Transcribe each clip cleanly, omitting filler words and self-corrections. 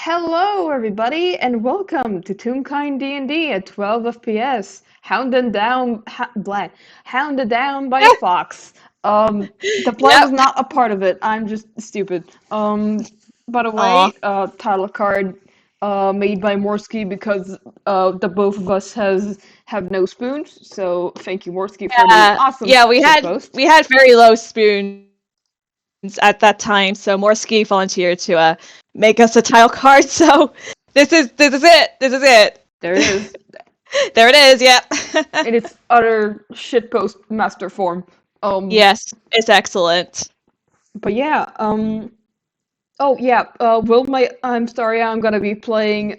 Hello, everybody, and welcome to Toonkind D&D at 12 FPS. Hounded down by a fox. The plan was Yep. not a part of it. I'm just stupid. By the Aw. way, title card, made by Morsky because the both of us have no spoons. So thank you, Morsky, for the Yeah. awesome Yeah, we had shitpost. we had very low spoons at that time, so Morsky volunteered to make us a tile card, so this is it. This is it. There it is. There it is, yep. In its utter shitpost master form. Yes, it's excellent. But yeah, oh yeah, I'm sorry, I'm gonna be playing,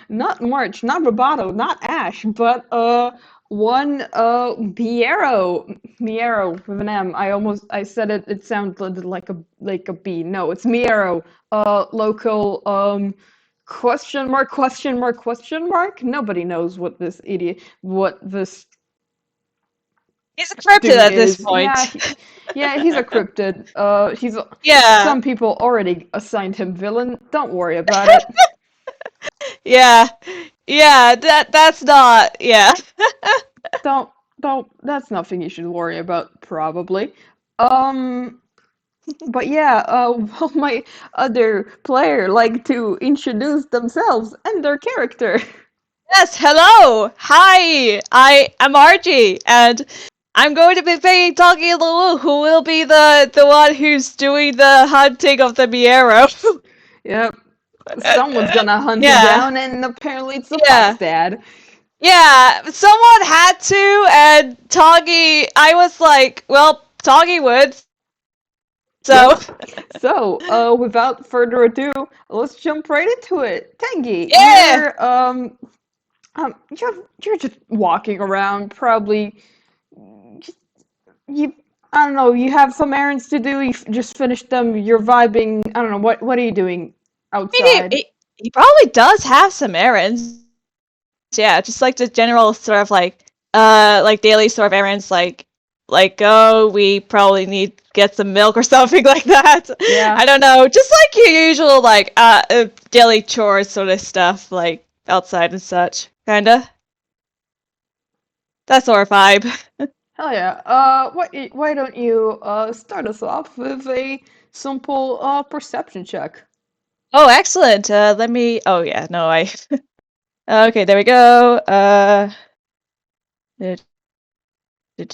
not March, not Roboto, not Ash, but, one, Miero with an M. I said it sounded like a B. No, it's Miero, local, question mark, question mark, question mark? Nobody knows what this He's a cryptid dude at this is. point. Yeah, he's a cryptid. Yeah. Some people already assigned him villain. Don't worry about it. Yeah. Yeah, that's not yeah. Don't don't. That's nothing you should worry about. Probably. Um. But yeah. Will my other player like to introduce themselves and their character? Yes, hello! Hi! I am Argee, and I'm going to be playing Tanguy Leroux, who will be the one who's doing the hunting of the Miero. Yep. Someone's gonna hunt it Yeah, down, and apparently it's the fox yeah, dad. yeah. Someone had to, and Tanguy, I was like, well, Tanguy would. Yep. So, So, without further ado, let's jump right into it. Tengi, yeah, you're just walking around, probably. Just, you, I don't know. You have some errands to do. Just finished them. You're vibing. I don't know. What are you doing I mean, outside? he probably does have some errands. Yeah, just like the general sort of like daily sort of errands, like oh, we probably need to get some milk or something like that. Yeah. I don't know, just like your usual like daily chores sort of stuff, like outside and such, kinda. That sort of vibe. Hell yeah. Why don't you start us off with a simple perception check? Oh, excellent. Let me. Oh yeah, no, I. Okay, there we go.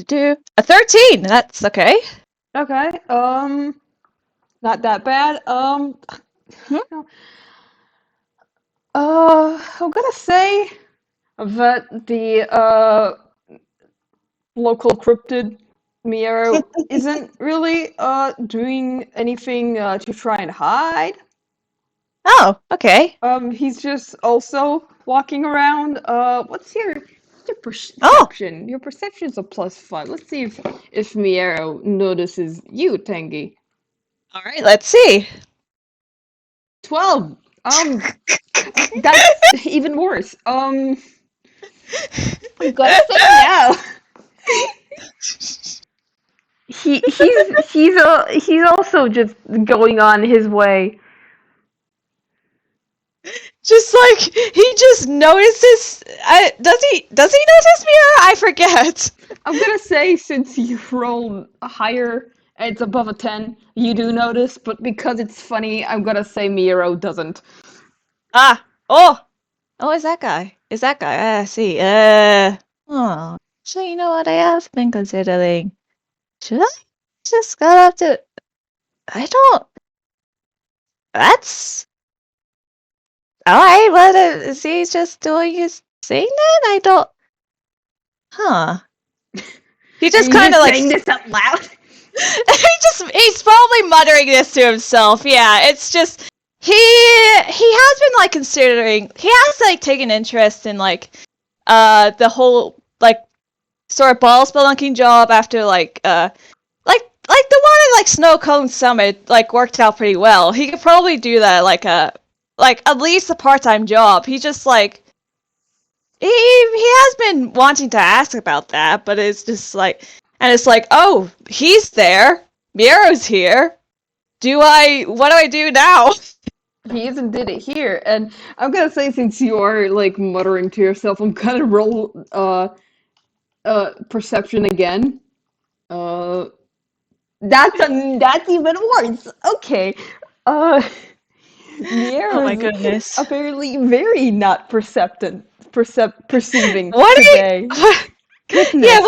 Do, a 13. That's okay. Okay. Not that bad. Hmm? I'm gonna say that the local cryptid Miero isn't really doing anything to try and hide. Oh, okay. He's just also walking around. What's your Oh, perception? Your perception's a +5. Let's see if Miero notices you, Tengi. all right. Let's see. 12. That's even worse. I'm gonna say no. He's also just going on his way. Just like he just notices. Does he notice Mira? I forget. I'm gonna say since you rolled higher, it's above a 10, you do notice, but because it's funny, I'm gonna say Miero doesn't. Ah. Oh, is that guy? Is that guy? I see. Oh. So you know what I have been considering? Should I just go up to? I don't. That's all right. What is he just doing? His thing then? I don't. Huh. He Are just you kind of just like saying this out loud? he's probably muttering this to himself. Yeah, it's just he has been like considering, he has like taken interest in like the whole like sort of ball spelunking job after like the one at like Snow Cone Summit like worked out pretty well. He could probably do that like at least a part-time job. He just like he has been wanting to ask about that, but it's just like, and it's like, oh, he's there. Miero's here. What do I do now? he isn't did it here. And I'm gonna say, since you are like muttering to yourself, I'm gonna roll perception again. Uh, that's even worse. Okay. Uh, Oh Miero my is goodness. apparently very not perceiving What are you, today. yeah, Goodness.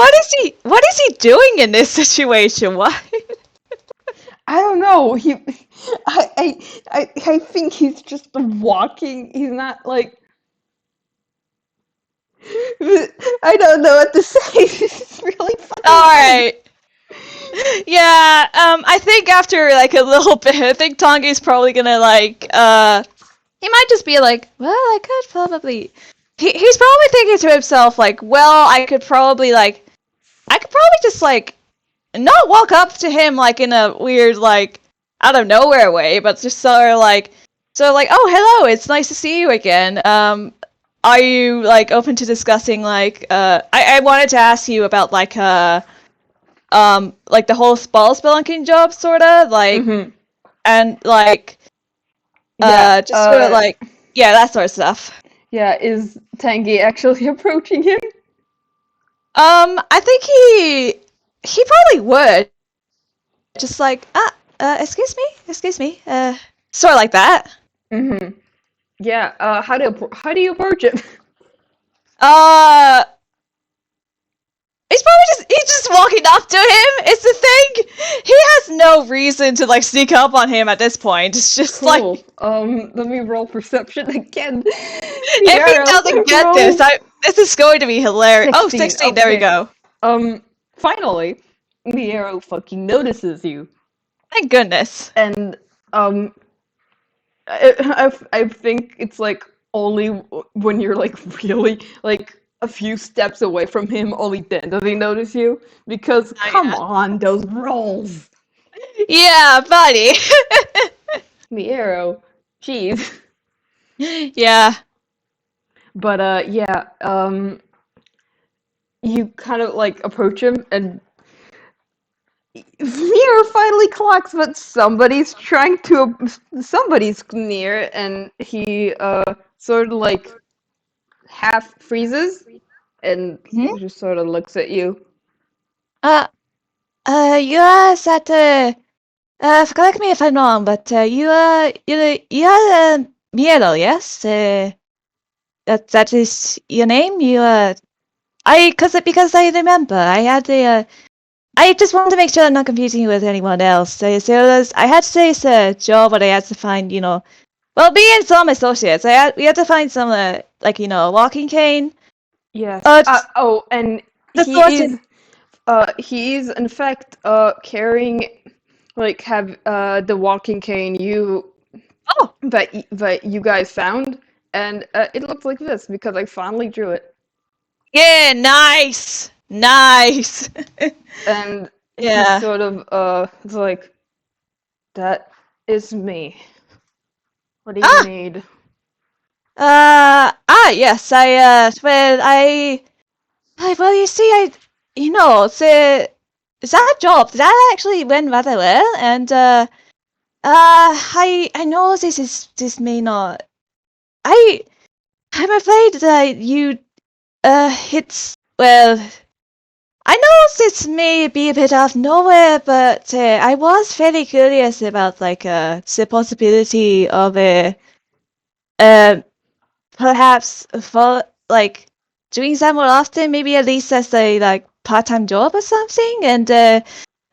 what is he doing in this situation? Why? I don't know. I think he's just walking. He's not like. I don't know what to say. This is really fucking funny. Alright. Yeah, I think after like a little bit, I think Tongai's probably gonna like, he might just be like, well, I could probably, he's probably thinking to himself like, well, I could probably just like, not walk up to him like in a weird like, out of nowhere way, but just sort of like, oh, hello, it's nice to see you again. Are you like open to discussing like, I wanted to ask you about like the whole spelunking job, sorta, like, Hmm. and like, Yeah. just sort of like, yeah, that sort of stuff. Yeah. Is Tanguy actually approaching him? I think he probably would, just like, excuse me, sort of like that. Hmm. Yeah. How do you approach him? Uh, he's just walking up to him. It's the thing. He has no reason to like sneak up on him at this point. It's just like, Cool. Let me roll perception again. if he Miero, doesn't get roll this is going to be hilarious. Oh, 16. 16, there we Okay. go. Finally, Miero fucking notices you, Thank goodness. and I think it's like only when you're like really like a few steps away from him, only then does he notice you. Because Oh, come yeah. on, those rolls, Yeah, buddy. Miero, jeez. Yeah. But yeah, you kind of like approach him, and Miero finally clocks that somebody's near, and he sort of like half freezes and Hmm? just sort of looks at you. Uh, you are that, correct me if I'm wrong, but, you are, Miero, yes? That is your name? Because I remember, I just want to make sure I'm not confusing you with anyone else. I had to say it's a job, but I had to find, well, being some associates, we had to find some, like, walking cane. Yes. Just Oh, and the he sort is he is in fact carrying like have the walking cane oh, that you guys found, and it looks like this because I finally drew it. yeah, nice, nice. And he Yeah. sort of is like, that is me. What do you Ah, need? yes, well, you see, that job, that actually went rather well, and, I know this may not, I, I'm afraid that well, I know this may be a bit out of nowhere, but, I was fairly curious about, like, the possibility of uh, perhaps for, like, doing that more often, maybe at least as a, like, part-time job or something, and,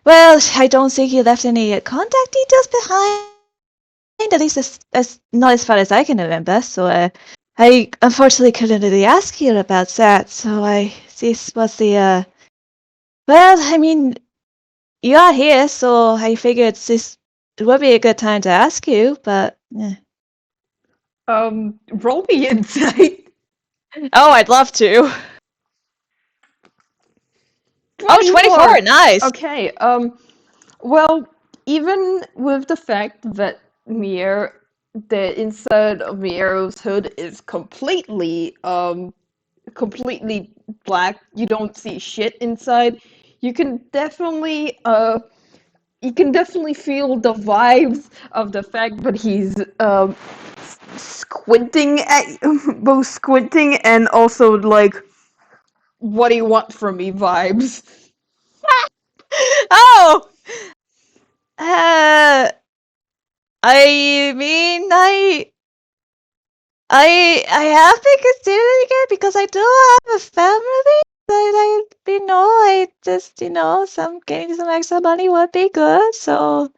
well, I don't think you left any contact details behind, at least as not as far as I can remember, so, I unfortunately couldn't really ask you about that, so this was well, I mean, you are here, so I figured this would be a good time to ask you, but, Roll me insight. oh, I'd love to. Oh, 24. 24, nice. Okay. Well, even with the fact that the inside of Miero's hood is completely black, you don't see shit inside. You can definitely you can definitely feel the vibes of the fact that he's squinting at both squinting and also like, what do you want from me vibes. Oh! Uh, I mean, I have been considering it because I do have a family. I just, some getting some extra money would be good. So,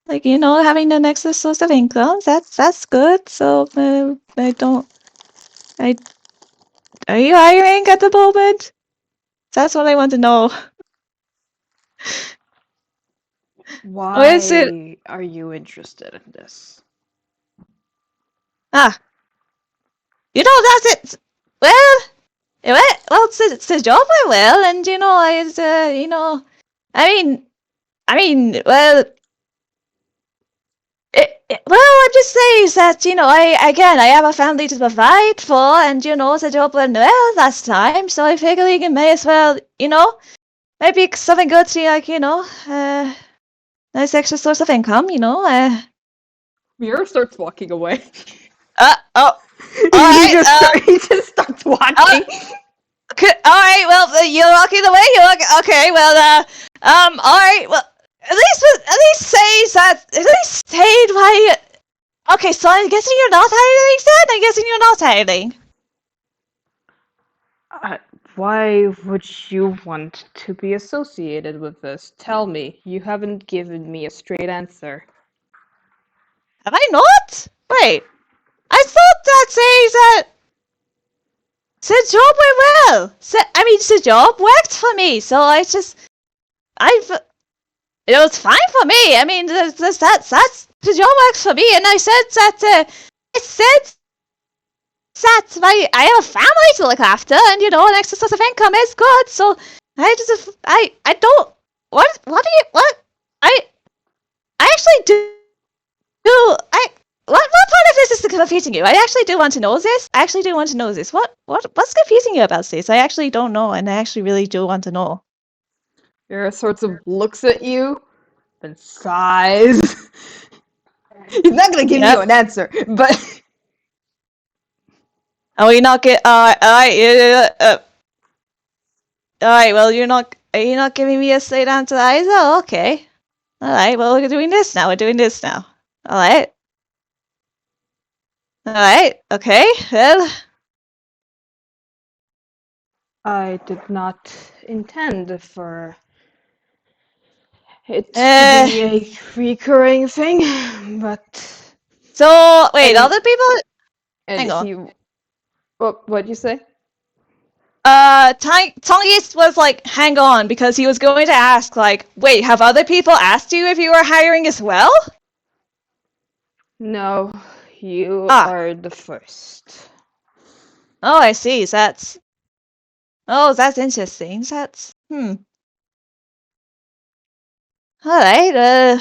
like, having an extra source of income, that's good. So, I don't, are you hiring at the moment? That's what I want to know. Or is it, Why are you interested in this? ah, that's it. Well, it's a job I will, and I mean, well, I'm just saying that, I have a family to provide for, and, the job went well last time, so I figure we may as well, maybe something good to, like, nice extra source of income, Miero starts walking away. Oh, alright, He just starts walking. alright, well, you're walking away, okay, well, alright, well, at least say why. Okay, so I'm guessing you're not hiring then? I'm guessing you're not hiring. Why would you want to be associated with this? Tell me. You haven't given me a straight answer. Have I not? Wait, I thought that saying that the job went well. The job worked for me, so it was fine for me. I mean, that's the job works for me, and I said that I have a family to look after, and an extra source of income is good. So I don't. I actually do. What part of this is confusing you? I actually do want to know this. What's confusing you about this? I actually don't know, and I actually really do want to know. Mira sort of looks at you and sighs. He's not gonna give you an answer, but Oh, you're not get. Alright, well, are you not giving me a straight answer either? Okay. Alright, well, we're doing this now. Alright. Alright, okay, well. I did not intend for it to be a recurring thing, but... So, wait, other people... Hang on. What'd you say? Tanguy was like, hang on, because he was going to ask, like, wait, have other people asked you if you were hiring as well? No, you are the first. Oh, I see. That's interesting. Alright,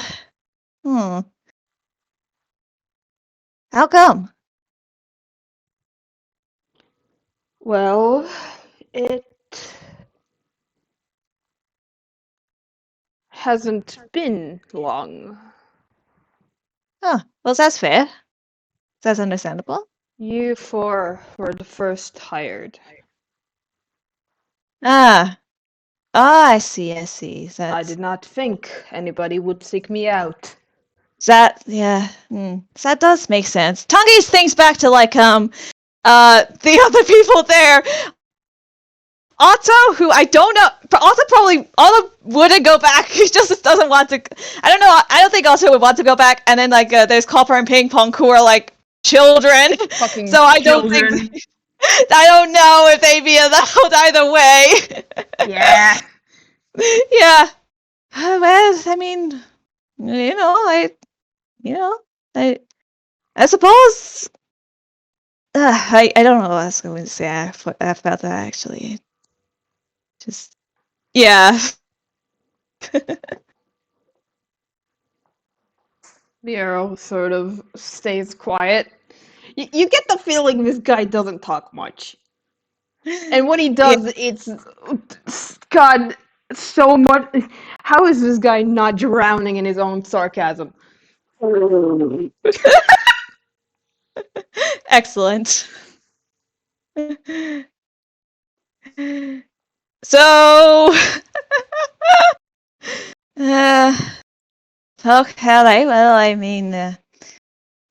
How come? Well, it hasn't been long. Oh, well, that's fair. That's understandable. You four were the first hired. I see. I did not think anybody would seek me out. That does make sense. Tanguy thinks back to, like, the other people there. Otto, who I don't know, Otto wouldn't go back. He just doesn't want to. I don't know. I don't think Otto would want to go back. And then, like, there's Copper and Ping Pong, who are like children. Fucking so I children. don't think. I don't know if they'd be allowed either way. Yeah. Yeah. Well, I mean, I suppose. I don't know what I was going to say about that, actually. Just, yeah. Miero sort of stays quiet. You get the feeling this guy doesn't talk much. And when he does, it's... God, so much. How is this guy not drowning in his own sarcasm? Excellent. So, uh, okay, well, I mean, well,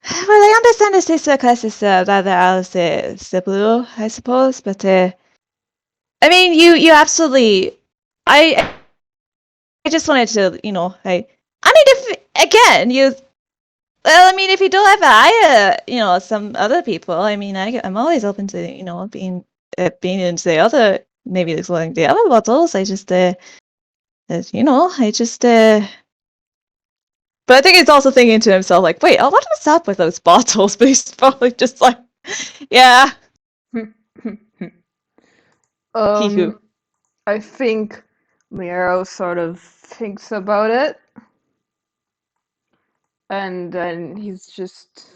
I understand the sister class is rather out of the blue, I suppose, but I mean, you absolutely, I I just wanted to, I mean, if again, well, I mean, if you don't have hire, some other people, I mean, I'm always open to, being into the other, maybe exploring the other bottles. I just, I just, but I think he's also thinking to himself, like, wait, what was up with those bottles? But he's probably just like, yeah, hee-hoo. I think Miero sort of thinks about it, and then he's just,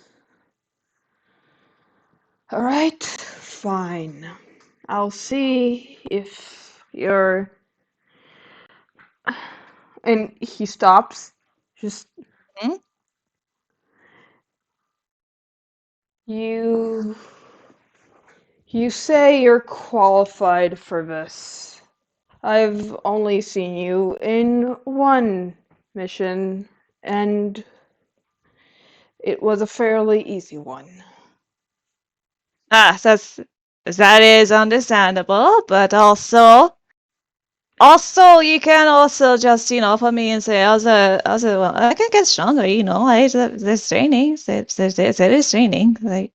all right, fine. I'll see if you're. And he stops. Just Hmm? you. You say you're qualified for this. I've only seen you in one mission, and it was a fairly easy one. Ah, that is understandable, but also you can also just put me in say well, I can get stronger. There's training. There is training. Like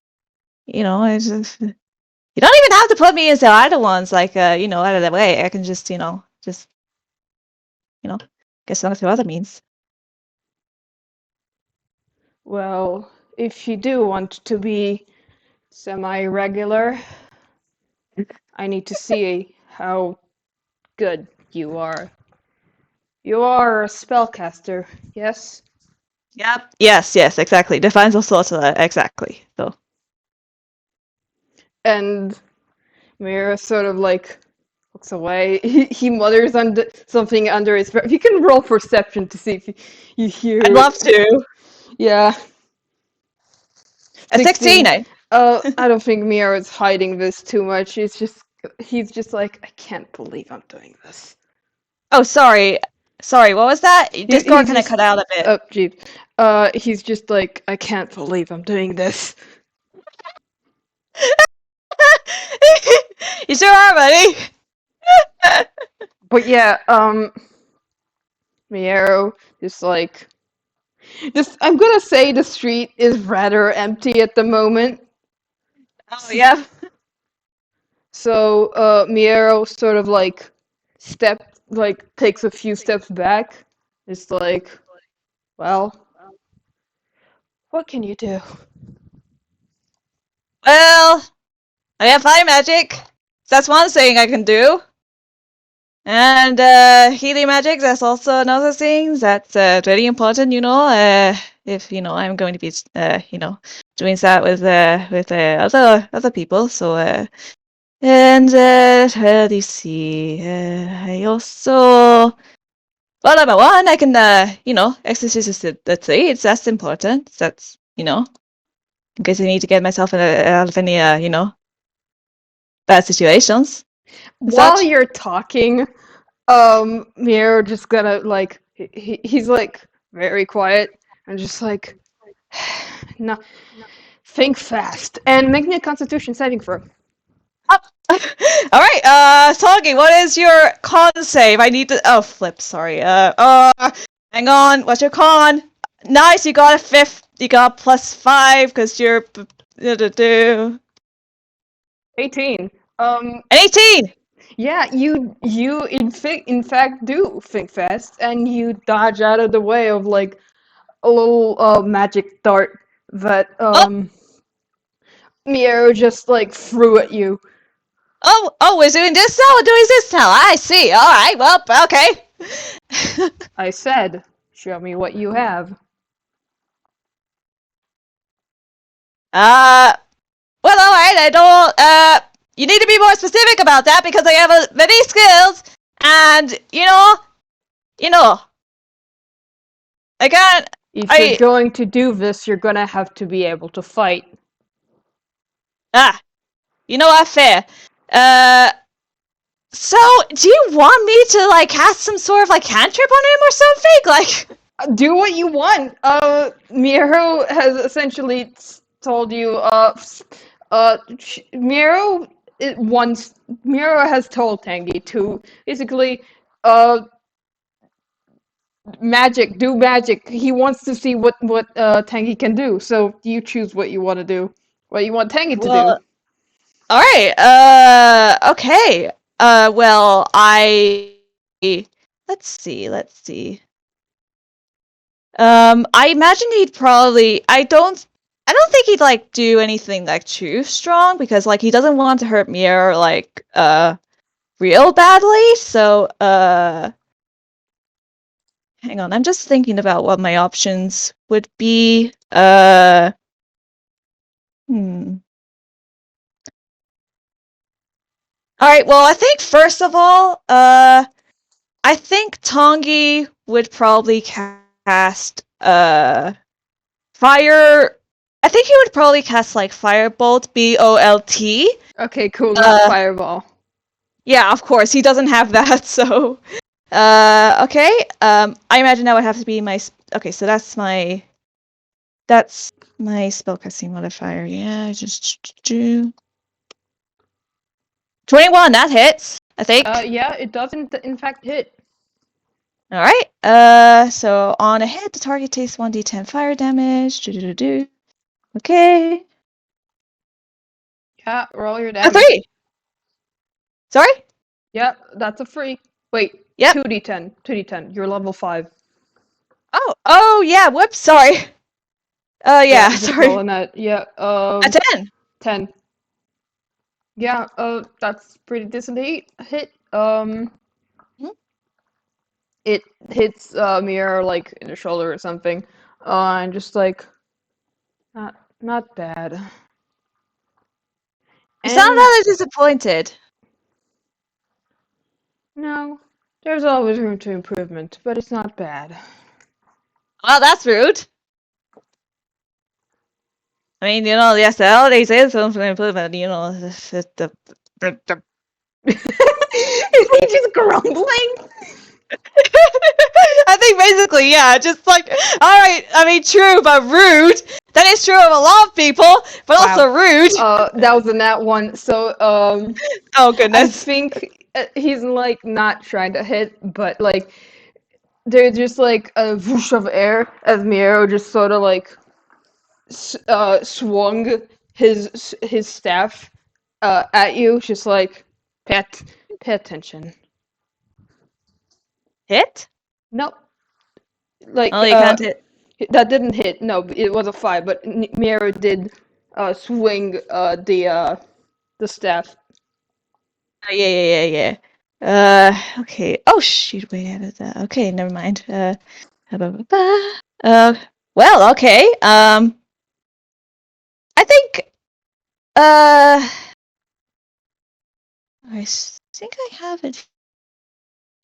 it's just, you don't even have to put me in the other ones like out of the way. I can just get stronger through other means. Well, if you do want to be semi-regular, I need to see how good you are. You are a spellcaster, yes? Yep. Yes, exactly. Defines all sorts of that exactly. So And Mira sort of like looks away. He mutters under something under his breath. You can roll perception to see if you hear. I'd love to. Yeah. A 16. I don't think Mira is hiding this too much. He's just like, I can't believe I'm doing this. Oh, sorry. What was that? Discord kind of cut out a bit. Oh, geez. He's just like, I can't believe I'm doing this. You sure are, buddy. But yeah, Miero I'm gonna say the street is rather empty at the moment. Oh, yeah. So, Miero sort of takes a few steps back. It's like, well, what can you do? Well, I have fire magic. That's one thing I can do. And healing magic, that's also another thing that's very important, if, I'm going to be, doing that with other people. So, and let's see. I also, well, number one, I can, exercise the trades. That's important. That's, in case I need to get myself out of any, bad situations. While you're talking, Miero just gonna he's like very quiet and just like, no, think fast and make me a Constitution saving throw. All right, Tanguy, what is your con save? I need to. Oh, flip. Sorry. Hang on. What's your con? Nice. You got a 5. You got +5 because you're. 18. 18. Yeah, you in fact do think fast, and you dodge out of the way of like a little magic dart that Miero just like threw at you. Oh, we're doing this now. We're doing this now. I see. All right. Well, okay. I said, show me what you have. Well, all right. I don't. You need to be more specific about that because I have many skills, And again, If you're going to do this, you're gonna have to be able to fight. you know what? Fair. So do you want me to like cast some sort of like cantrip on him or something? Like, Do what you want. Miero has essentially told you. Miero has told Tanguy to basically, do magic. He wants to see what Tanguy can do. So you choose what you want to do. What you want Tanguy to do. all right. Okay. Well, let's see. I imagine he'd probably. I don't think he'd like do anything like too strong because like he doesn't want to hurt Mier like real badly. So hang on, I'm just thinking about what my options would be. All right. Well, I think first of all, I think Tanguy would probably cast fire. I think he would probably cast like Firebolt, Bolt. Okay, cool. Not fireball. Yeah, of course he doesn't have that. So, okay. I imagine that would have to be my. Okay, so that's my spellcasting modifier. Yeah, just do 21. That hits, I think. Yeah, it doesn't in fact hit. All right. So on a hit, the target takes 1d10 fire damage. Okay. Yeah, roll your damage. A 3. Sorry? Yep, that's a free. Wait. Yep. 2d10. 2d10. You're level 5. Oh yeah. Whoops. Sorry. Yeah. Sorry. Rolling that. Yeah. A 10. 10. Yeah. That's pretty decent hit. It hits Miero like in the shoulder or something, and just like, not bad. You sound rather disappointed. No, there's always room to improvement, but it's not bad. Well, that's rude. I mean, yes, the holidays is room for improvement. Is he just grumbling? I think basically, yeah, just like, all right. I mean, true, but rude. That is true of a lot of people, but also rude. That was a nat one. So, oh goodness. I think he's like not trying to hit, but like there's just like a whoosh of air as Miero just sort of like swung his staff at you, just like pay attention. Hit? Nope. Like you can't hit. That didn't hit. No, it was a 5, but Miero did swing the staff. Yeah. Okay. Oh shoot! Wait, I did that. Okay, never mind. Well, okay. I think. I think I have it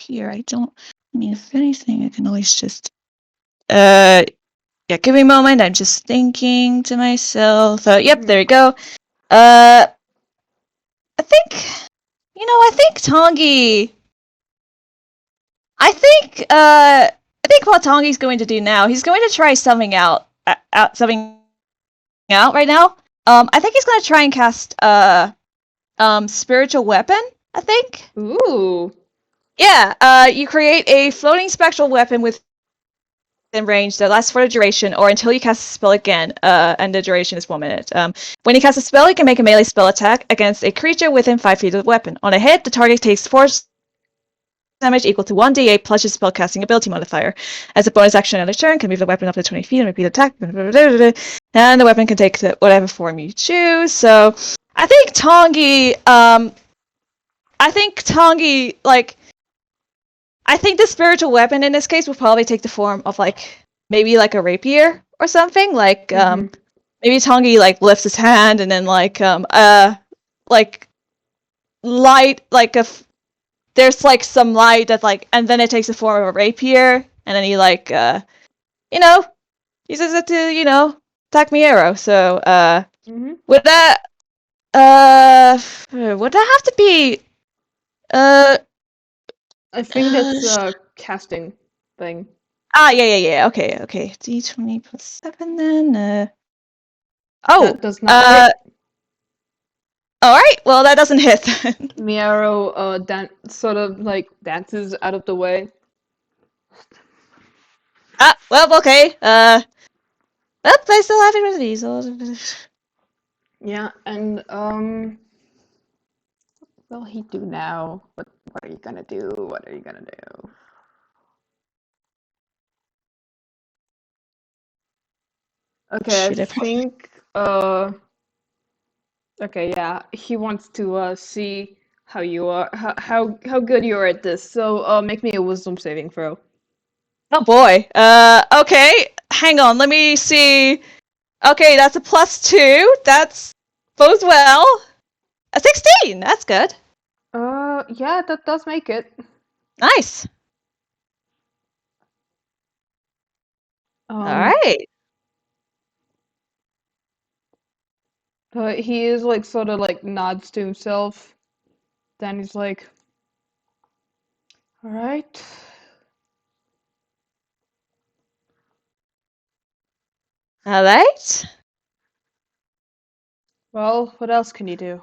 here. I don't. I mean, if anything, I can always just. Yeah. Give me a moment. I'm just thinking to myself. Yep. There we go. I think. I think Tanguy. I think what Tanguy's going to do now, he's going to try something out right now. I think he's going to try and cast spiritual weapon, I think. Ooh. Yeah, you create a floating spectral weapon within range that lasts for the duration or until you cast a spell again, and the duration is 1 minute. When you cast a spell, you can make a melee spell attack against a creature within 5 feet of the weapon. On a hit, the target takes 4 damage equal to 1d8 plus your spellcasting ability modifier. As a bonus action on a turn, can move the weapon up to 20 feet and repeat attack, and the weapon can take whatever form you choose. So, I think Tanguy, like, I think the spiritual weapon in this case will probably take the form of like maybe like a rapier or something. Like maybe Tanguy like lifts his hand and then like light like a there's like some light that like, and then it takes the form of a rapier, and then he like uses it to attack Miero. So would that have to be I think that's a casting thing. yeah. Okay. D20 plus 7 then. That does not hit. Alright, well that doesn't hit then. Miero sort of like dances out of the way. Well, okay. Well, I still have immunity, so Yeah, and what will he do now? What are you gonna do? What are you gonna do? Okay, I shoot, think okay, yeah, he wants to see how you are, how good you are at this. So make me a wisdom saving throw. Oh boy. Okay. Hang on, let me see. Okay, that's a +2. That's bodes well. A 16! That's good. Yeah, that does make it. Nice. Alright. But he is like sort of like nods to himself. Then he's like, all right. Alright. Well, what else can you do?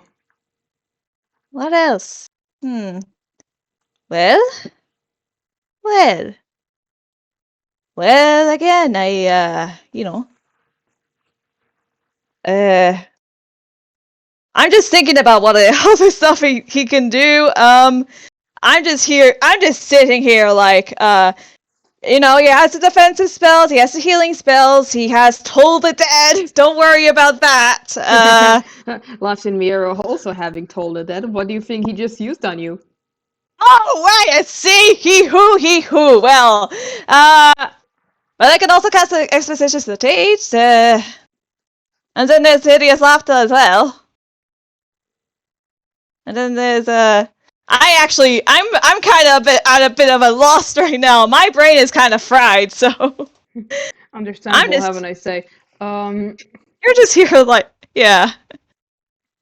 What else? Well, well, again, I'm just thinking about what other stuff he can do. I'm just sitting here like, he has the defensive spells, he has the healing spells, he has Toll the Dead. Don't worry about that. Latin Miero also having told it that. What do you think he just used on you? Oh, right, I see. He who. Well, but I can also cast the Expeditious Rotate, and then there's Hideous Laughter as well. And then there's I'm kind of at a bit of a loss right now. My brain is kind of fried, so understandable, haven't I say? You're just here like, yeah.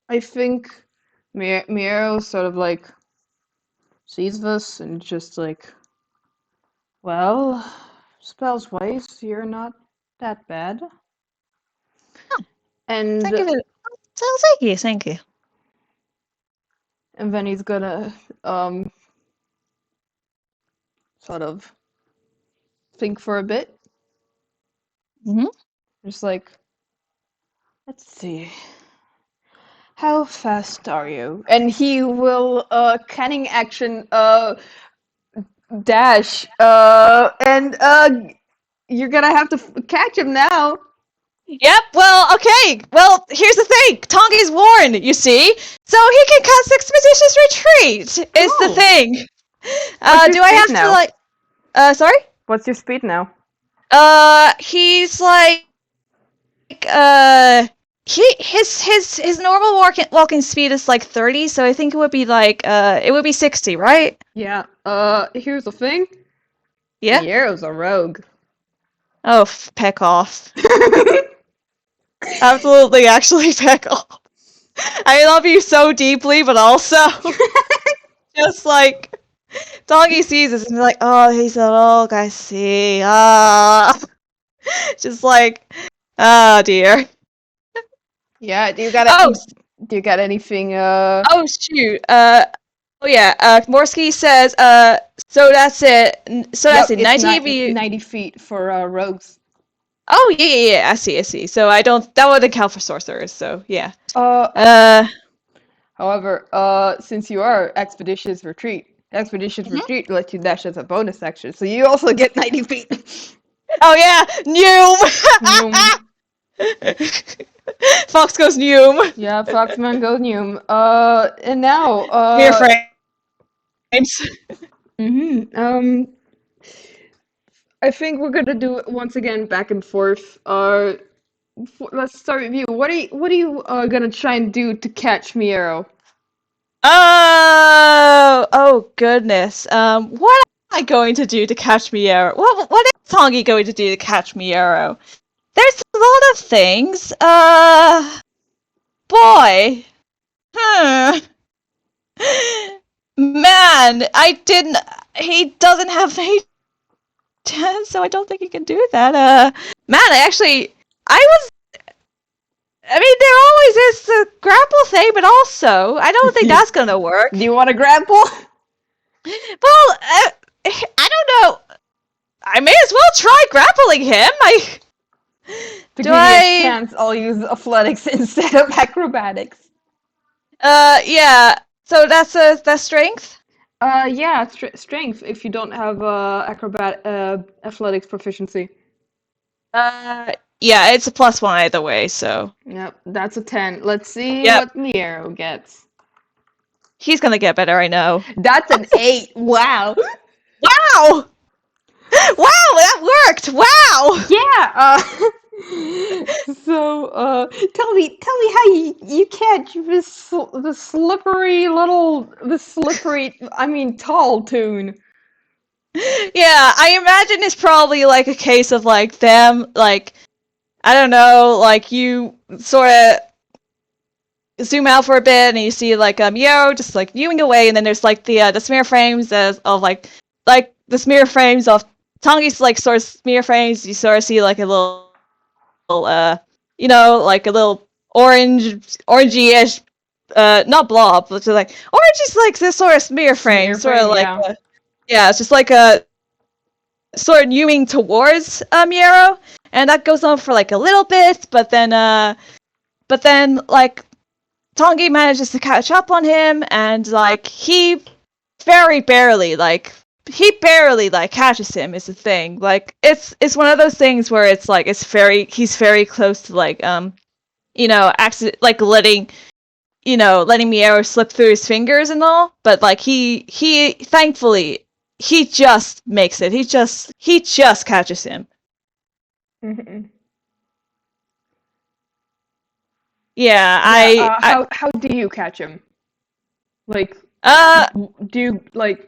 I think Miero sort of like sees this and just like, well, spells wise, you're not that bad. Oh, and thank you. And then he's gonna sort of think for a bit. Just like, let's see. How fast are you? And he will cunning action dash and you're gonna have to catch him now. Yep, well, okay. Well, here's the thing. Tanguy's warned, you see. So he can cast Expeditious Retreat, is the thing. Do I have now? to, like... sorry? What's your speed now? He's like... his normal walking speed is like 30, so I think it would be like, it would be 60, right? Yeah, here's the thing. Yeah? Miero's a rogue. Oh, peck off. Absolutely, actually, peck off. I love you so deeply, but also just like Tanguy sees this and he's like, oh, he's a rogue, I see. Just like, oh dear. Yeah, do you got anything Oh shoot. Oh yeah, Morsky says, so that's it. So that's it. 90 feet for rogues. Oh yeah. I see. So that wouldn't count for sorcerers, so yeah. However, since you are Expeditious Retreat Retreat lets you dash as a bonus action, so you also get 90 feet. Oh yeah, Noom! Fox goes Noom. Yeah, Foxman goes Noom. And now, Here frames. I think we're gonna do it once again back and forth. Let's start with you. What are you gonna try and do to catch Miero? Oh goodness. What am I going to do to catch Miero? What is Tanguy going to do to catch Miero? There's a lot of things. Boy. Hmm. Man, I didn't. He doesn't have any chance, so I don't think he can do that. Man, I was. I mean, there always is the grapple thing, but also, I don't think that's gonna work. Do you want to grapple? Well, I don't know. I may as well try grappling him. To give you a chance, I'll use athletics instead of acrobatics. Yeah. So that's strength. Yeah, strength if you don't have athletics proficiency. Yeah, it's a +1 either way. So. Yep, that's a 10. Let's see Yep. what Miero gets. He's gonna get better, I know. That's an 8. Wow. Wow! Wow, that worked! Wow! Yeah. So, tell me how you catch the slippery tall Toon. Yeah, I imagine it's probably like a case of like them, like, I don't know, like you sort of zoom out for a bit and you see like Miero just like viewing away, and then there's like the smear frames of like the smear frames of Tanguy's like sort of smear frames. You sort of see like a little like a little orangey-ish not blob, but just like orange is like this sort of smear frame, sort of like yeah, it's just like a sort of newing towards Miero, and that goes on for like a little bit, but then like Tanguy manages to catch up on him, and like he barely catches him is the thing. Like it's one of those things where it's like he's very close to like like letting Miero slip through his fingers and all, but like he thankfully he just makes it. He just catches him. Mm-hmm. Yeah, how do you catch him? Like, do you like,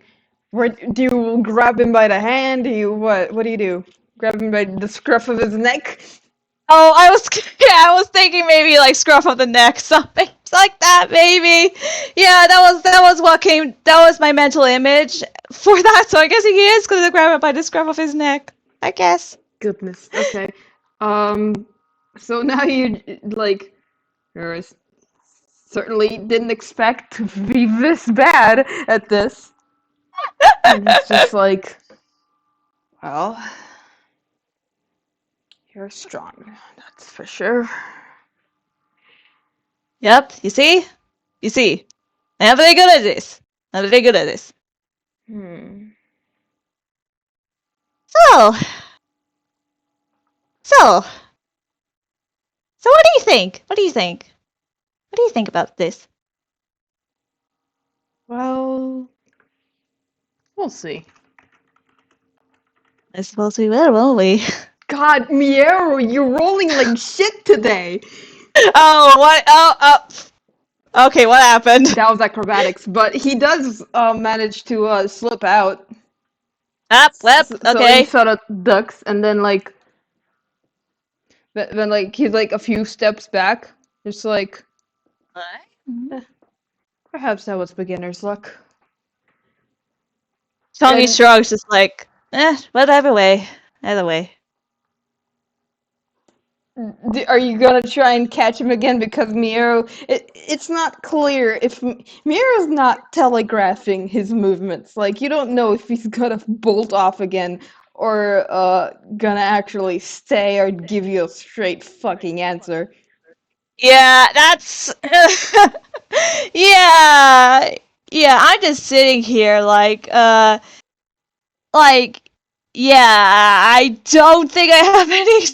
do you grab him by the hand? Do you what do you do? Grab him by the scruff of his neck? Oh, I was thinking maybe like scruff of the neck, something like that, maybe. Yeah, that was my mental image for that. So I guess he is gonna grab it by the scruff of his neck, I guess. Goodness. Okay. So now you like, certainly didn't expect to be this bad at this. And it's just like, well, you're strong, that's for sure. Yep, you see? I'm very good at this. Hmm. So what do you think? What do you think about this? Well, we'll see. I suppose we will, won't we? God, Miero, you're rolling like shit today. Oh, what? Oh. Okay, what happened? That was acrobatics, but he does manage to slip out. Okay. So he sort of ducks, and then like, then like he's like a few steps back, just like, perhaps that was beginner's luck. Tanguy shrugs, just like, whatever way. Either way. Are you gonna try and catch him again? Because Miero, it's not clear if Miero's not telegraphing his movements. Like, you don't know if he's gonna bolt off again or gonna actually stay or give you a straight fucking answer. Yeah, that's yeah. I'm just sitting here like yeah, I don't think I have any.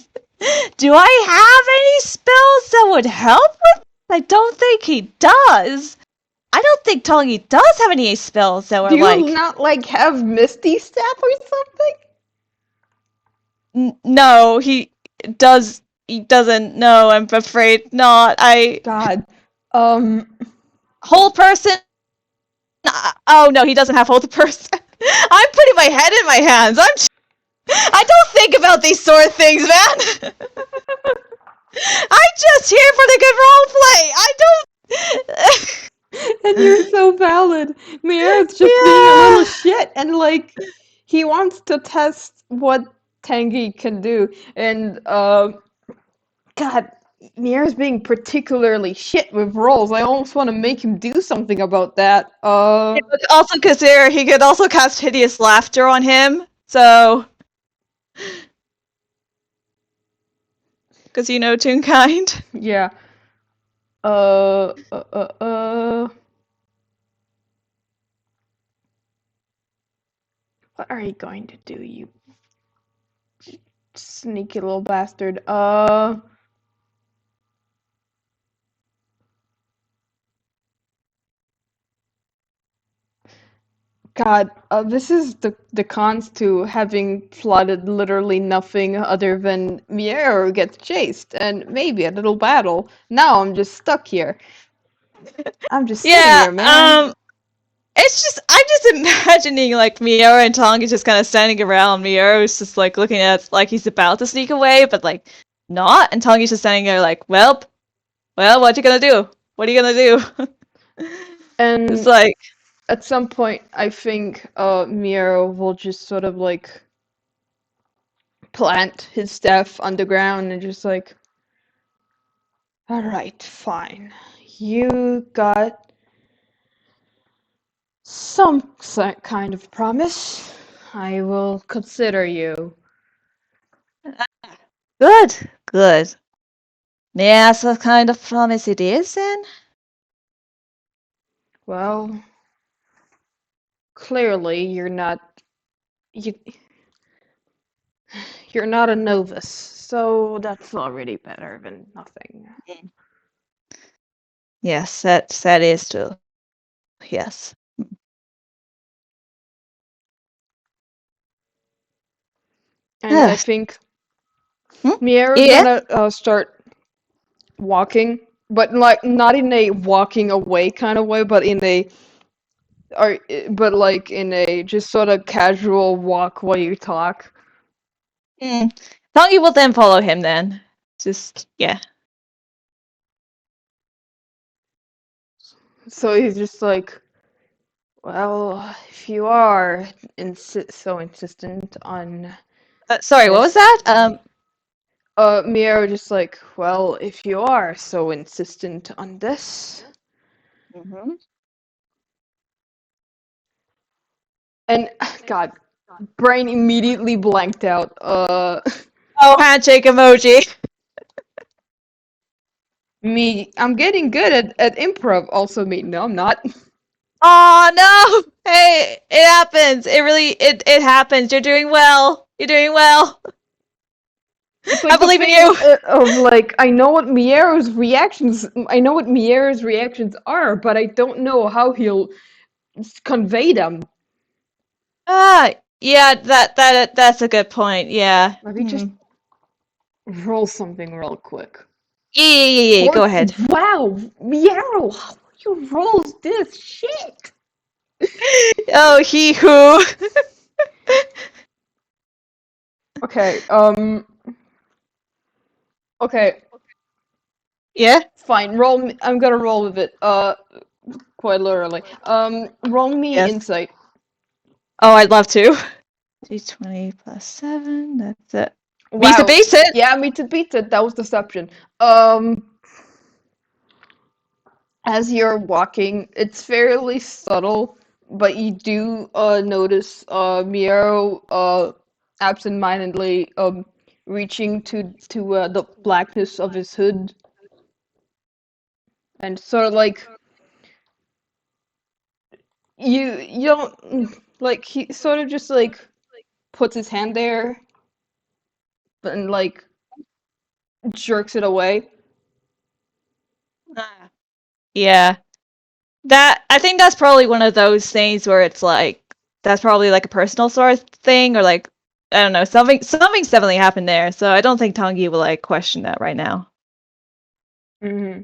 Do I have any spells that would help with? I don't think he does. I don't think Tanguy does have any spells that were like. Do you not like have Misty Step or something? No, he does. He doesn't. No, I'm afraid not. God. Whole person Oh no, he doesn't have hold of person. I'm putting my head in my hands. I don't think about these sort of things, man. I'm just here for the good role play. I don't. And you're so valid. Miero's just being a Yeah. little shit, and like he wants to test what Tanguy can do. And God, Miero's being particularly shit with rolls. I almost want to make him do something about that. But also consider he could also cast hideous laughter on him. So, because you know Toonkind. Yeah. Uh, uh, uh, uh. What are you going to do, you sneaky little bastard? God, this is the cons to having plotted literally nothing other than Miero gets chased and maybe a little battle. Now I'm just stuck here. I'm just sitting Yeah. here, man. It's just I'm just imagining like Miero and Tanguy just kind of standing around. Miero's just like looking at like he's about to sneak away, but like not. And Tanguy's just standing there like, well, what you gonna do? What are you gonna do? And It's like, at some point, I think Miero will just sort of like plant his staff on the ground and just like, all right, fine. You got some kind of promise. I will consider you. good. Yeah, so kind of promise it is then. Well, clearly you you're not a novice, so that's already better than nothing. Yes, that is true. Yes. And I think Miero's Yeah. gonna start walking, but like not in a walking away kind of way, but like in a just sort of casual walk while you talk. Tanguy will then follow him then. Just yeah. So he's just like, well, if you are so insistent on Sorry, what was this, that? Miero just like, well, if you are so insistent on this, Mhm. and God, brain immediately blanked out. Oh, handshake emoji. I'm getting good at improv. Also, me, no, I'm not. Oh no! Hey, it happens. It happens. You're doing well. You're doing well. It's I like the believe in thing you. of like I know what Miero's reactions. I know what Miero's reactions are, but I don't know how he'll convey them. Ah, yeah, that's a good point. Yeah. Let me just roll something real quick. Yeah. Go ahead. Wow, Miero, how you roll this shit? Oh, he who. Okay, okay, Yeah. fine. I'm gonna roll with it. Quite literally. Roll me Yes. insight. Oh, I'd love to. 220 plus 7. That's it. Beat the Wow. base it. Yeah, me to beat it. That was deception. As you're walking, it's fairly subtle, but you do notice Miero absentmindedly reaching to the blackness of his hood and sort of like you don't like he sort of just like puts his hand there and like jerks it away. Ah. Yeah. That I think that's probably one of those things where it's like that's probably like a personal sort of thing or like I don't know, something's definitely happened there. So I don't think Tanguy will like question that right now. Hmm.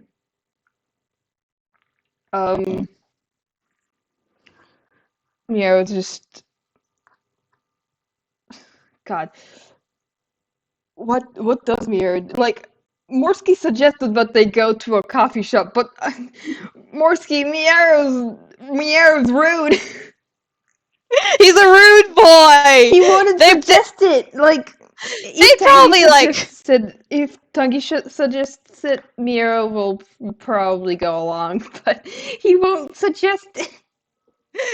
Um, Miero just God. What does Miero like? Morsky suggested that they go to a coffee shop, but Miero's rude. He's a rude boy. He wouldn't suggest it. Like They probably like if Tanguy suggests it, Miero will probably go along, but he won't suggest it.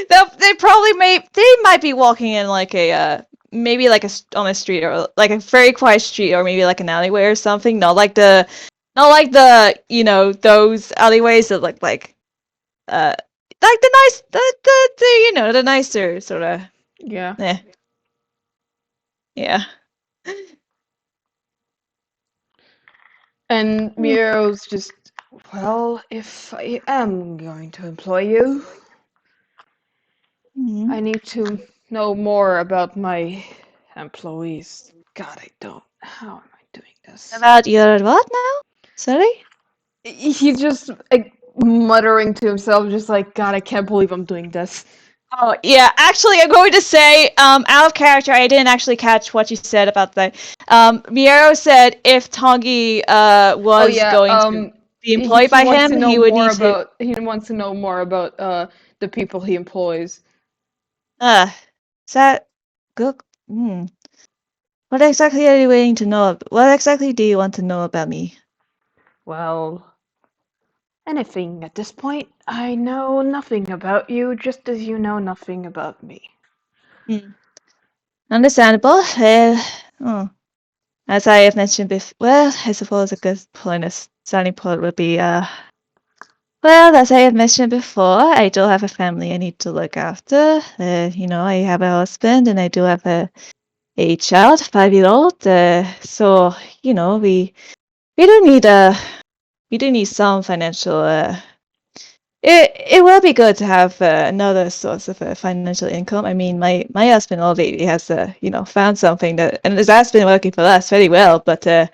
they might be walking in like a maybe like on a street or like a very quiet street or maybe like an alleyway or something. Not like the those alleyways that look like the nice the the nicer sort of Yeah. yeah. And Miero's just, well, if I am going to employ you, I need to know more about my employees. God, I don't. How am I doing this? About your what now? Sorry? He's just like muttering to himself, just like, God, I can't believe I'm doing this. Oh yeah, actually, I'm going to say, out of character, I didn't actually catch what you said about the. Miero said if Tanguy was going to be employed by him, he would need to. He wants to know more about the people he employs. Is that good? What exactly are you waiting to know? What exactly do you want to know about me? Well, anything at this point. I know nothing about you, just as you know nothing about me. Understandable. As I have mentioned before, well, I suppose a good point, starting point would be, well, as I have mentioned before, I do have a family I need to look after. I have a husband and I do have a child, 5-year-old. So, we do need some financial. It will be good to have another source of financial income. I mean, my husband already has found something that and has been working for us very well. But would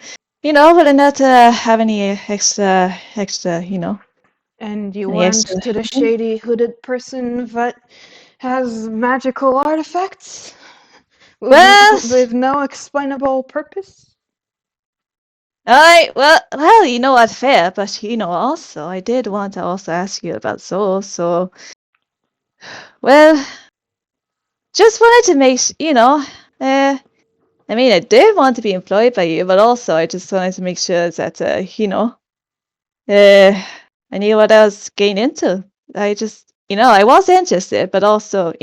not have any extra And you any went extra. to the shady hooded person that has magical artifacts Well, with no explainable purpose? alright. Well, you know what, fair. But also, I did want to also ask you about Soul. So, well, just wanted to make I mean, I did want to be employed by you, but also I just wanted to make sure that, I knew what I was getting into. I just, I was interested, but also,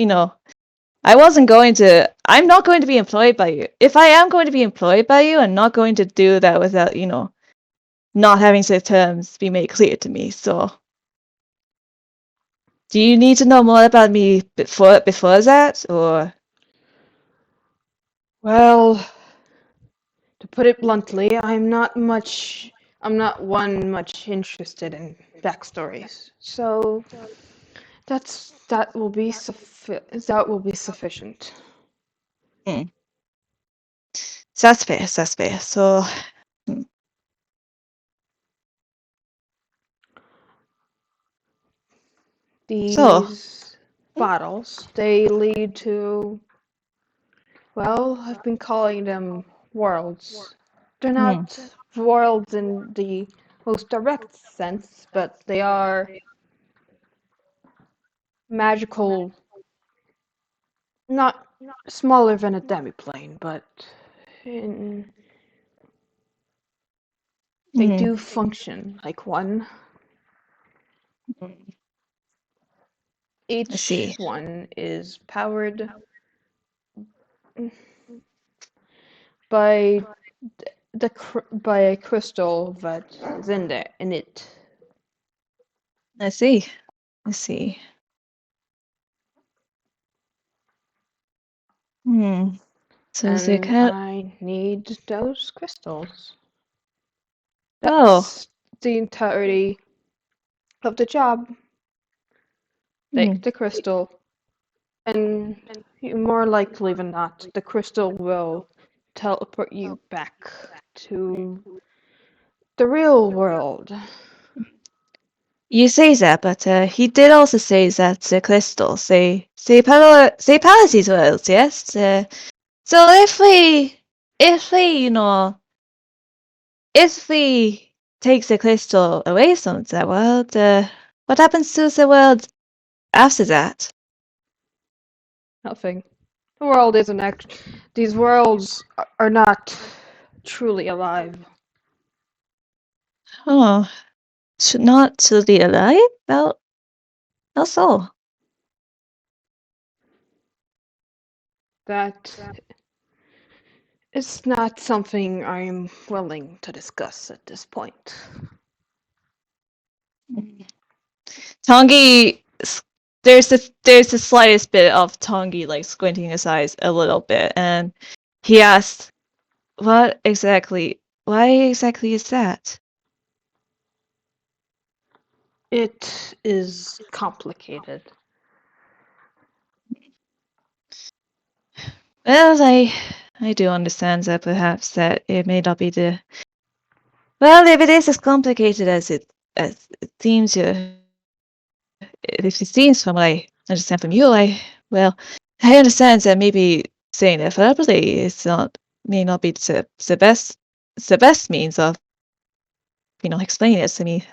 I'm not going to be employed by you. If I am going to be employed by you, I'm not going to do that without, not having the terms be made clear to me. So, do you need to know more about me before that, or? Well, to put it bluntly, I'm not one much interested in backstories. So that will be sufficient. Hmm. That's fair. That's fair. So. So, These bottles, they lead to, well, I've been calling them worlds. They're not worlds in the most direct sense, but they are magical, not smaller than a demiplane, but in, they do function like one. I Each see. one is powered by by a crystal that is in it. I see. I see. So they And kind of. I need those crystals. Oh. That's the entirety of the job. Take the crystal, and more likely than not, the crystal will teleport you back to the real world. You say that, but he did also say that the crystals, they paralyze worlds, yes? So if we take the crystal away from the world, what happens to the world after that? Nothing. The world isn't these worlds are not truly alive. Oh, should not to be alive? Well, how so? That is not something I'm willing to discuss at this point. Tanguy, there's the slightest bit of Tanguy like squinting his eyes a little bit, and he asks, "What exactly? Why exactly is that?" It is complicated. Well, I do understand that perhaps that it may not be the well, if it is as complicated as it seems if it seems from what I understand from you, I understand that maybe saying it verbally is not may not be the best means of explaining it to me.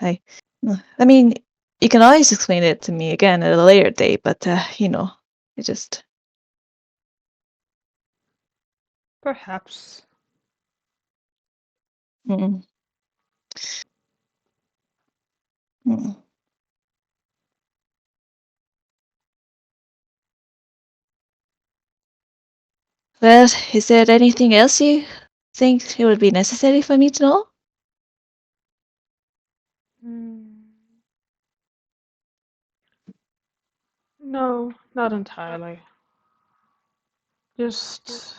I mean, you can always explain it to me again at a later date, but it just Perhaps. mm, mm. Well, is there anything else you think it would be necessary for me to know? Hmm. No, not entirely. Just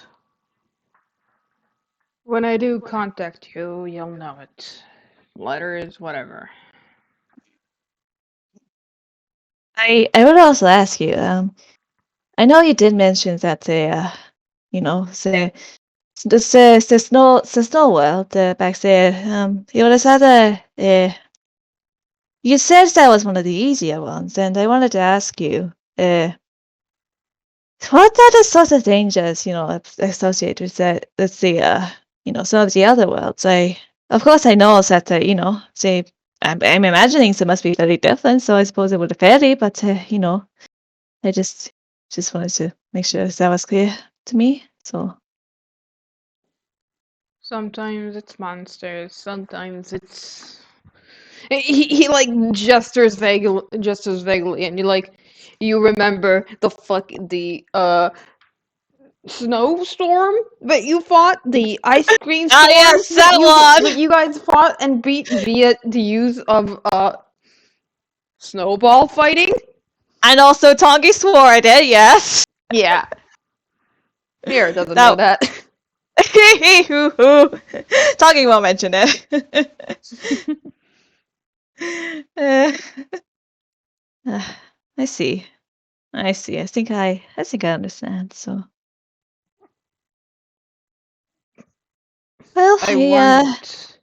when I do contact you, you'll know it. Letters, whatever. I would also ask you. I know you did mention that the snow world back there. It was other. You said that was one of the easier ones, and I wanted to ask you, what are the sort of dangers associated with that? Let's see, some of the other worlds. Of course, I know that say, I'm imagining they must be very different. So I suppose it would vary, but I just wanted to make sure that was clear to me. So. Sometimes it's monsters, sometimes it's he like gestures vaguely, and you remember the snowstorm that you fought, the ice cream Ah, storm yes, that that one! you guys fought and beat via the use of snowball fighting. And also Tongi swore I did, yes. Yeah, Miero doesn't know That that. Tongi won't mention it. Uh, I see. I see. I think I understand. So, well, I want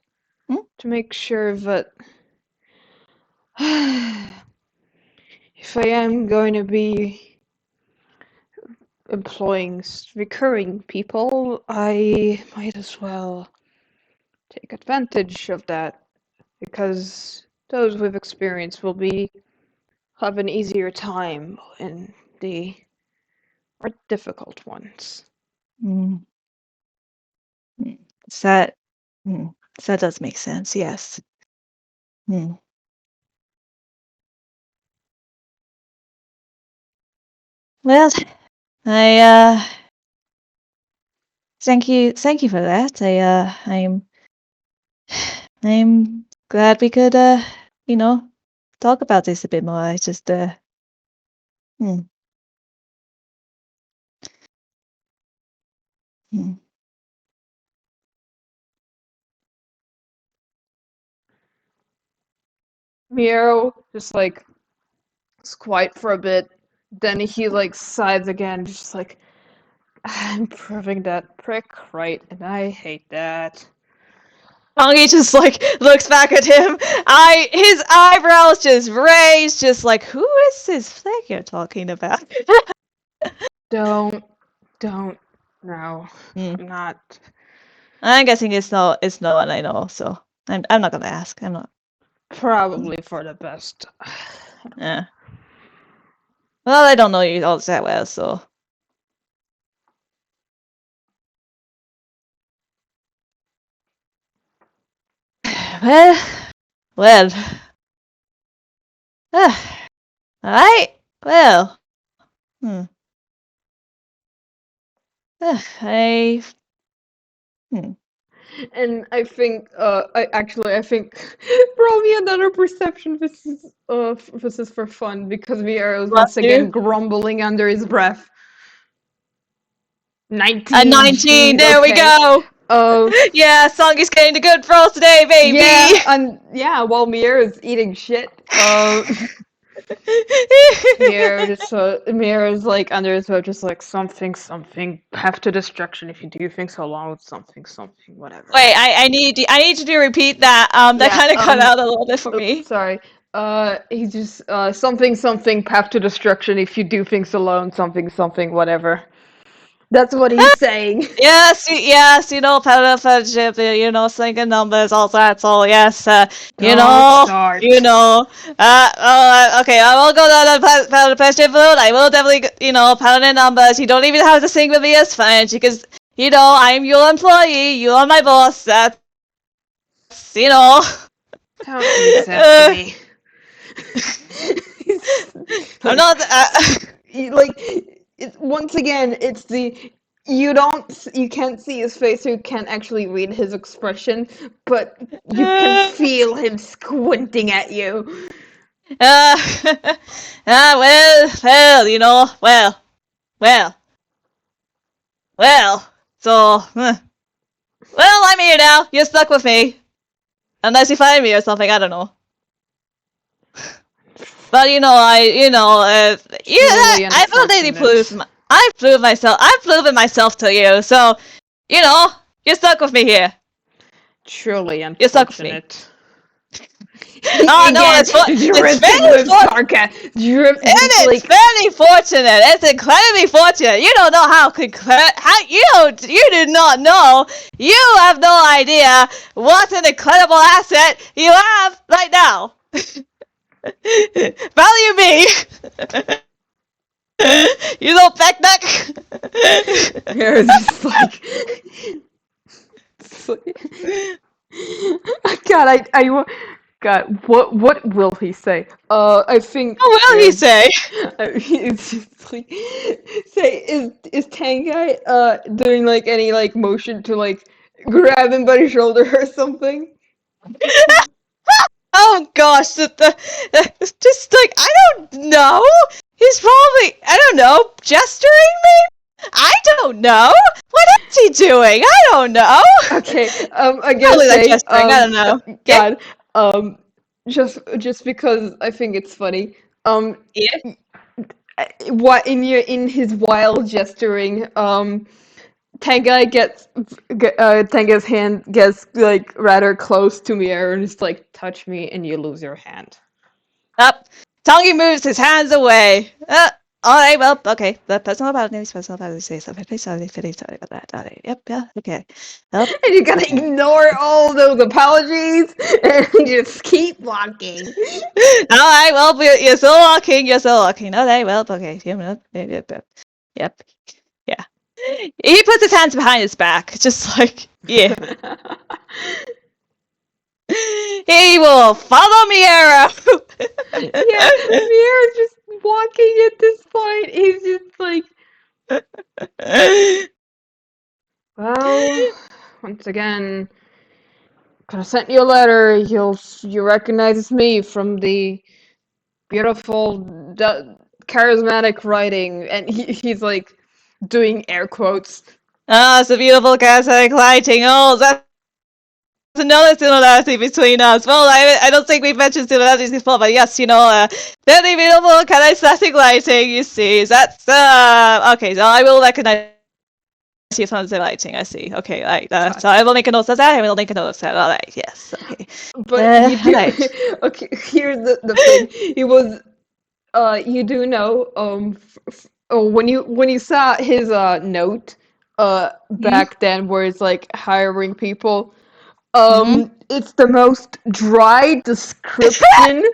hmm? to make sure that if I am going to be employing recurring people, I might as well take advantage of that because those with experience will be have an easier time in the more difficult ones. Mm, mm. That mm, that does make sense. Yes. Mm. Well, I thank you for that. I'm glad we could you know talk about this a bit more. I just mm, mm. Miero just is quiet for a bit, then he sighs again, just I'm proving that prick right, and I hate that. Tanguy just like looks back at him. His eyebrows just raised, just like, who is this flag you're talking about? Don't, no. Hmm. I'm not. I'm guessing it's no one I know, so I'm not gonna ask. I'm not. Probably for the best. Yeah. Well, I don't know you all that well, so. Well. Alright. Well. Hmm. I. Hmm. And I think, I think probably another perception. This is for fun because Miero is once Last again year? grumbling under his breath. A 19. 19. Jeez, There we okay. go. Yeah, song is getting the good for us today, baby. Yeah, and yeah, while Miero is eating shit, Mira's like under his boat, just like something, path to destruction if you do things along with something, whatever. Wait, I need you to repeat that. That Yeah, kind of cut out a little bit for me. Sorry. He's just something, path to destruction if you do things alone, something, whatever. That's what he's saying. Yes, parallel friendship, sinking numbers, all that, so yes, Don't start. okay, I will go down the parallel friendship route, I will definitely, parallel numbers, you don't even have to sing with me as friends, because, I'm your employee, you are my boss, that's, Don't use that to me. I'm not, once again, it's the you can't see his face, so you can't actually read his expression, but you can feel him squinting at you. well, so, well, I'm here now, you're stuck with me, unless you find me or something, I don't know. But I've already I've proven myself to you, so, you're stuck with me here. Truly You're stuck with me. unfortunate. Oh no, it's very fortunate. It's very fortunate. It's incredibly fortunate. You don't know how you do not know. You have no idea what an incredible asset you have right now. Value me. You little peckneck. It's just like, God, what will he say? I think. What will he say? It's just like, is Tanguy doing like any like motion to like grab him by the shoulder or something? Oh gosh, just like I don't know. He's probably gesturing maybe. I don't know. What is he doing? I don't know. Okay, I guess Probably like gesturing. I don't know. God, just because I think it's funny. Yeah. What in his wild gesturing, Tanguy's hand gets like rather close to Miero and it's like, touch me and you lose your hand. Up. Tanguy moves his hands away. Alright, well, okay. The personal about say something. Please, sorry about that. Alright, yep, yeah, okay. Yep. And you gotta ignore all those apologies and just keep walking. Alright, well, you're still walking. Alright, well, okay. Yep. Yeah. He puts his hands behind his back, just like, yeah. He will follow Miero. Yeah, Miero's just walking at this point. He's just like, well, once again, could have sent you a letter. You recognize it's me from the beautiful, charismatic writing, and he's like doing air quotes. It's a beautiful charismatic lighting. Oh, that's another similarity between us. Well, I don't think we've mentioned similarities before, but yes, very beautiful charismatic lighting. You see, that's okay. So I will recognize see it's on the lighting. I see. Okay, right. So I will make a note of that. I will make a note of that. All right. Yes. Okay. But you do. Right. Okay, here's the thing. He was. You do know. Oh, when you saw his note. Hmm. Back then, where it's like hiring people. Hmm. It's the most dry description.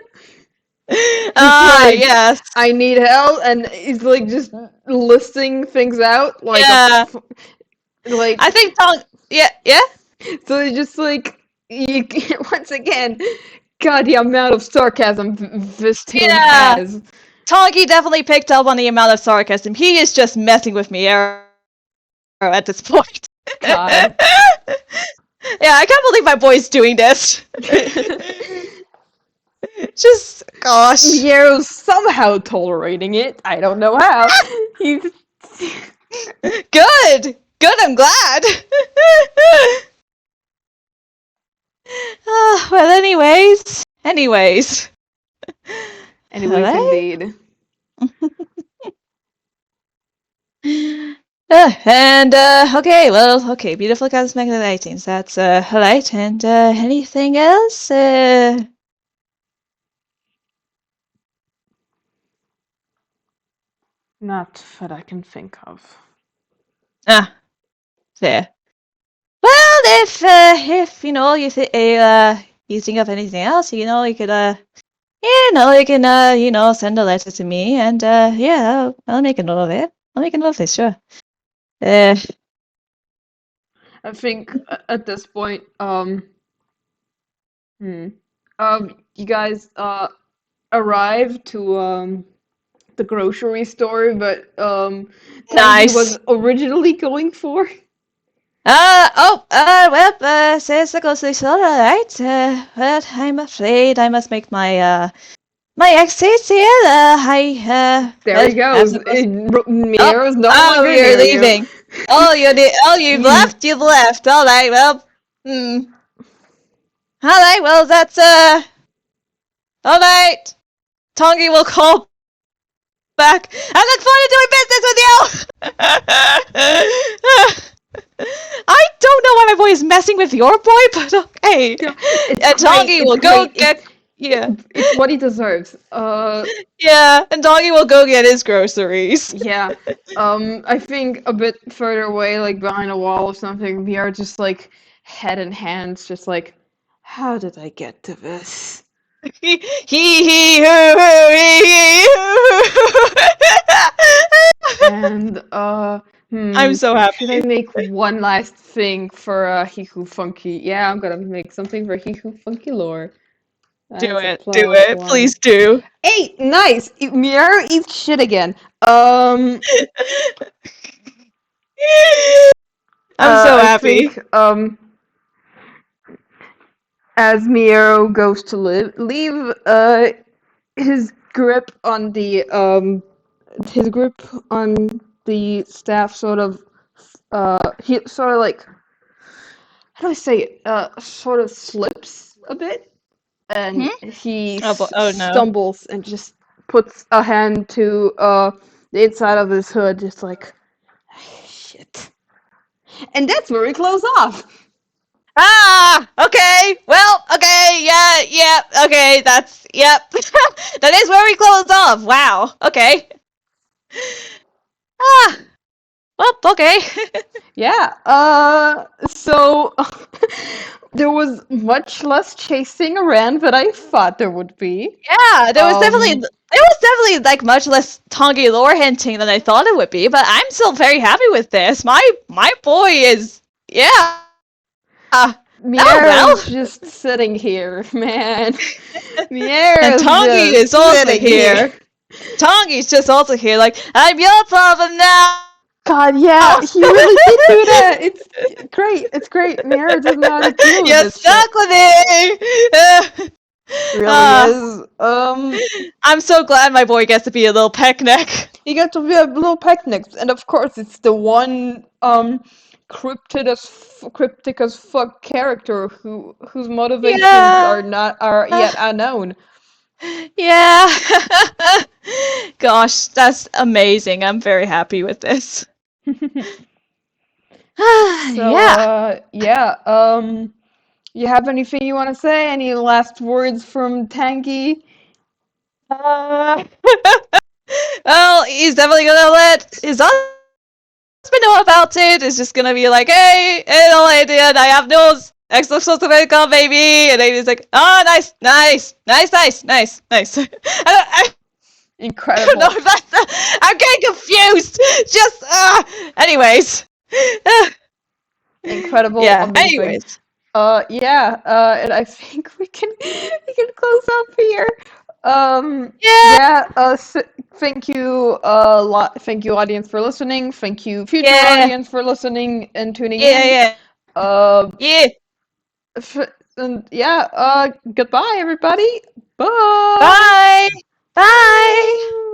Just like, Yes. I need help, and he's like just listing things out like Yeah. I like. think Tong. Yeah. Yeah. So it's just like you once again, God, the amount of sarcasm this tune Yeah. has. Tanguy definitely picked up on the amount of sarcasm. He is just messing with Miero at this point. God. Yeah, I can't believe my boy's doing this. Just, gosh. Miero's somehow tolerating it. I don't know how. He's Good. Good, I'm glad. Well, anyways. anyways, Hello? indeed. Okay, well, okay, beautiful cosmic lightings. That's, right, and, anything else? Not that I can think of. Ah, there. Well, if you think of anything else, you could, you can, send a letter to me, and, yeah, I'll make a note of it. I'll make a note of it, sure. Uh, I think at this point, hmm, you guys arrived to the grocery store, but Tanguy nice. was originally going for. Well, says the grocery store, alright, but I'm afraid I must make my, my exit here. There he Have goes. the Miero's no longer you're near you. leaving. You've left. You've left. All right. Well, All right. Well, that's all right. Tanguy will call back. I look forward to doing business with you. I don't know why my boy is messing with your boy, but okay. And Tanguy will go get. Yeah. It's what he deserves. Yeah, and Doggy will go get his groceries. Yeah. I think a bit further away, like behind a wall or something, we are just like head in hands, just like, how did I get to this? Hee hoo hoo hee hoo. And I'm so should I happy. make one last thing for Hiku Funky? Yeah, I'm gonna make something for Hiku Funky lore. Do That's a it, +1. please do. Hey, nice! Miero eats shit again. I'm so I happy. think as Miero goes to leave, his grip on the staff sort of he sort of like, how do I say it? Sort of slips a bit, and he Oh no. stumbles and just puts a hand to the inside of his hood, just like, shit. And that's where we close off. Okay. Well, okay. Yeah. Okay. Yep. That is where we closed off. Wow. Okay. Ah. Well, okay. Yeah. So there was much less chasing around than I thought there would be. Yeah, there was definitely like much less Tanguy lore hinting than I thought it would be, but I'm still very happy with this. My boy is Miero's just sitting here, man. Miero's and Tanguy just is also sitting here. Tanguy's just also here, like, I'm your problem now. God, yeah, he really did do that. It's great. It's great. Miero doesn't know how to deal with You're this stuck with it. Really is. I'm so glad my boy gets to be a little peck neck. He got to be a little pecknick, and of course, it's the one cryptic as fuck character whose motivations are yet unknown. Yeah. Gosh, that's amazing. I'm very happy with this. So, Yeah. you have anything you want to say? Any last words from Tanguy? Uh, well, he's definitely gonna let his husband know about it. It's just gonna be like, hey, no idea, I have news. X looks supposed to wake up, baby. And then he's like, oh, nice, nice, nice, nice, nice, nice. I don't know Incredible. if that's. I'm getting confused. Just, anyways. Incredible, Yeah, amazing. anyways. And I think we can close up here. Yeah, Thank you, thank you, audience, for listening. Thank you, future yeah, audience, for listening and tuning yeah, in. yeah, Uh, yeah. Goodbye, everybody. Bye. Bye. Bye.